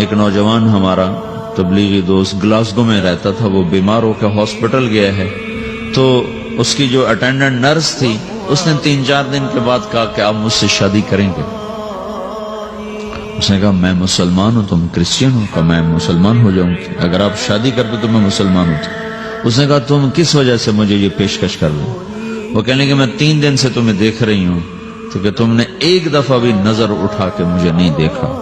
ایک نوجوان ہمارا تبلیغی دوست گلاسگو میں رہتا تھا، وہ بیمار ہو کے ہاسپٹل گیا ہے، تو اس کی جو اٹینڈنٹ نرس تھی اس نے 3-4 دن کے بعد کہا کہ آپ مجھ سے شادی کریں گے؟ اس نے کہا میں مسلمان ہوں، تم کرسچن ہو؟ کہا میں مسلمان ہو جاؤں گی، اگر آپ شادی کر دو تو میں مسلمان ہوں۔ اس نے کہا تم کس وجہ سے مجھے یہ پیشکش کر دو؟ وہ کہنے کہ میں 3 دن سے تمہیں دیکھ رہی ہوں تو کہ تم نے ایک دفعہ بھی نظر اٹھا کے مجھے نہیں دیکھا،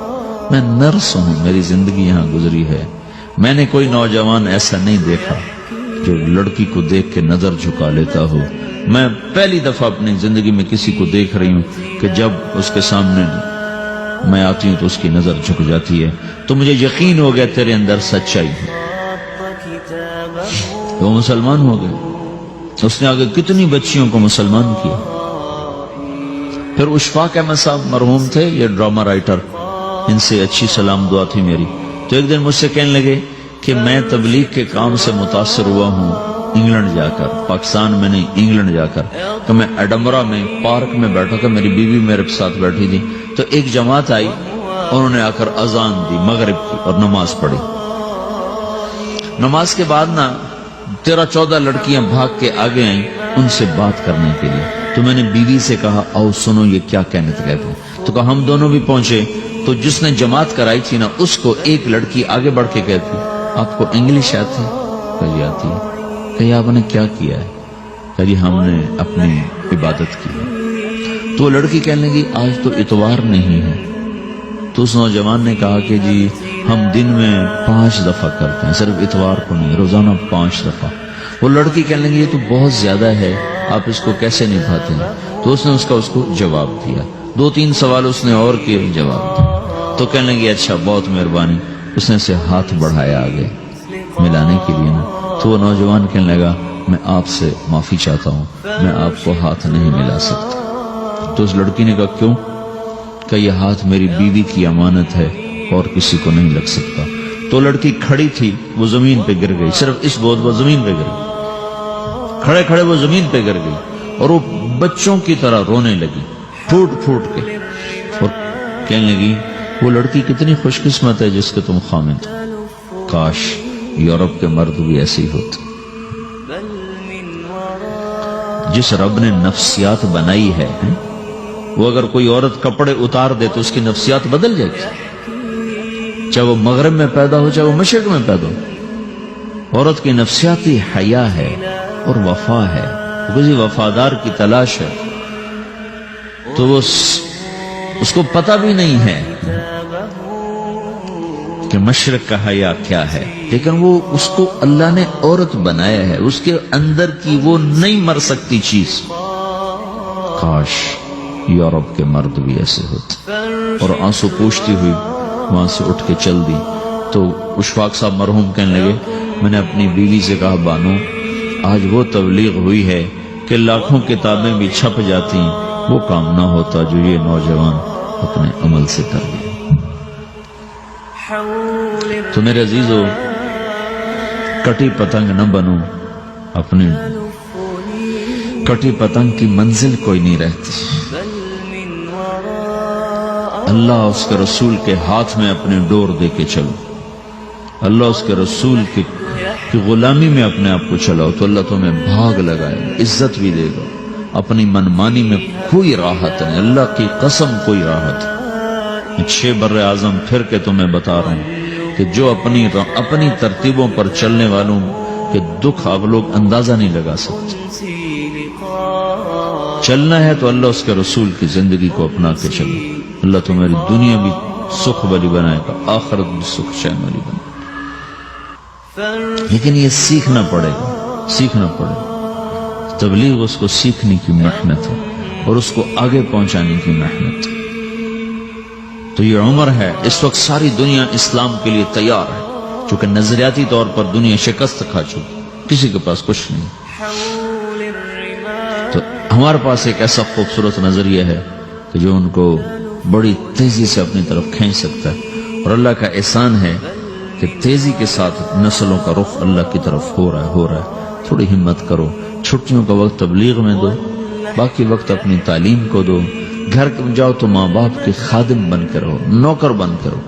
میں نرس ہوں، میری زندگی یہاں گزری ہے، میں نے کوئی نوجوان ایسا نہیں دیکھا جو لڑکی کو دیکھ کے نظر جھکا لیتا ہو، میں پہلی دفعہ اپنی زندگی میں کسی کو دیکھ رہی ہوں کہ جب اس کے سامنے میں آتی ہوں تو اس کی نظر جھک جاتی ہے، تو مجھے یقین ہو گیا تیرے اندر سچائی ہے۔ وہ مسلمان ہو گئے، اس نے آگے کتنی بچیوں کو مسلمان کیا۔ پھر اشفاق احمد صاحب مرحوم تھے، یہ ڈرامہ رائٹر، ان سے اچھی سلام دعا تھی میری، تو ایک دن مجھ سے کہنے لگے کہ میں تبلیغ کے کام سے متاثر ہوا ہوں انگلینڈ جا کر، پاکستان میں نہیں، انگلینڈ جا کر، کہ میں ایڈمبرا میں پارک میں بیٹھا تھا، میری بیوی میرے ساتھ بیٹھی تھی، تو ایک جماعت آئی، انہوں نے آ کر اذان دی مغرب کی اور نماز پڑھی۔ نماز کے بعد 13-14 لڑکیاں بھاگ کے آگے آئیں ان سے بات کرنے کے لیے، تو میں نے بیوی سے کہا آؤ سنو یہ کیا کہنے کہتے ہیں، تو کہا ہم دونوں بھی پہنچے، تو جس نے جماعت کرائی تھی نا اس کو ایک لڑکی آگے بڑھ کے کہتی آپ کو انگلش آتی؟ کہی آتی ہے۔ کہی آپ نے کیا کیا ہے؟ کہی ہم نے اپنی عبادت کی۔ تو لڑکی کہنے لگی آج تو اتوار نہیں ہے، تو اس نوجوان نے کہا کہ جی ہم دن میں 5 دفعہ کرتے ہیں، صرف اتوار کو نہیں، روزانہ 5 دفعہ۔ وہ لڑکی کہنے لگی یہ تو بہت زیادہ ہے، آپ اس کو کیسے نبھاتے ہیں؟ تو اس نے اس کو جواب دیا، 2-3 سوال اس نے اور کیے، جواب دیا، تو کہنے لگی اچھا بہت مہربانی، اس نے سے ہاتھ بڑھایا آگے ملانے کے لیے نا، تو وہ نوجوان کہنے لگا میں آپ سے معافی چاہتا ہوں، میں آپ کو ہاتھ نہیں ملا سکتا۔ تو اس لڑکی نے کہا کیوں؟ کہ یہ ہاتھ میری بیوی کی امانت ہے اور کسی کو نہیں لگ سکتا۔ تو لڑکی کھڑی تھی، وہ زمین پہ گر گئی، صرف اس بہت وہ زمین پہ گر گئی، کھڑے کھڑے وہ زمین پہ گر گئی، اور وہ بچوں کی طرح رونے لگی پھوٹ پھوٹ کے، اور کہنے لگی وہ لڑکی کتنی خوش قسمت ہے جس کے تم خامد ہو، کاش یورپ کے مرد بھی ایسے ہی ہوتے۔ جس رب نے نفسیات بنائی ہے وہ اگر کوئی عورت کپڑے اتار دے تو اس کی نفسیات بدل جائے گی، چاہے وہ مغرب میں پیدا ہو چاہے وہ مشرق میں پیدا ہو۔ عورت کی نفسیاتی حیا ہے اور وفا ہے، وہ کسی وفادار کی تلاش ہے، تو وہ اس کو پتہ بھی نہیں ہے کہ مشرق کا حیا کیا ہے، لیکن وہ اس کو اللہ نے عورت بنایا ہے، اس کے اندر کی وہ نہیں مر سکتی چیز۔ کاش یورپ کے مرد بھی ایسے ہوتے۔ اور آنسو پوچھتی ہوئی وہاں سے اٹھ کے چل دی۔ تو اشفاق صاحب مرحوم کہنے لگے میں نے اپنی بیوی سے کہا بانو آج وہ تبلیغ ہوئی ہے کہ لاکھوں کتابیں بھی چھپ جاتی، وہ کام نہ ہوتا جو یہ نوجوان اپنے عمل سے کر لیا۔ تو میرے عزیزو کٹی پتنگ نہ بنو، اپنی کٹی پتنگ کی منزل کوئی نہیں رہتی۔ اللہ اس کے رسول کے ہاتھ میں اپنی ڈور دے کے چلو، اللہ اس کے رسول کی غلامی میں اپنے آپ کو چلاؤ تو اللہ تمہیں بھاگ لگائے گا، عزت بھی دے گا۔ اپنی منمانی میں کوئی راحت نہیں، اللہ کی قسم کوئی راحت نہیں۔ 6 بر اعظم پھر کے تمہیں بتا رہا ہوں کہ جو اپنی ترتیبوں پر چلنے والوں کے دکھ آپ لوگ اندازہ نہیں لگا سکتے۔ چلنا ہے تو اللہ اس کے رسول کی زندگی کو اپنا کے چلو، اللہ تمہاری دنیا بھی سکھ والی بنائے گا، آخرت بھی سکھ چین والی بنائے گا۔ لیکن یہ سیکھنا پڑے گا، سیکھنا پڑے گا۔ تبلیغ اس کو سیکھنے کی محنت ہے اور اس کو آگے پہنچانے کی محنت ہے۔ تو یہ عمر ہے، اس وقت ساری دنیا اسلام کے لیے تیار ہے، چونکہ نظریاتی طور پر دنیا شکست کھا چکی، کسی کے پاس کچھ نہیں۔ تو ہمارے پاس ایک ایسا خوبصورت نظریہ ہے کہ جو ان کو بڑی تیزی سے اپنی طرف کھینچ سکتا ہے، اور اللہ کا احسان ہے کہ تیزی کے ساتھ نسلوں کا رخ اللہ کی طرف ہو رہا ہے۔ تھوڑی ہمت کرو، چھٹیوں کا وقت تبلیغ میں دو، باقی وقت اپنی تعلیم کو دو، گھر جاؤ تو ماں باپ کے خادم بن کے رہو، نوکر بن کے رہو۔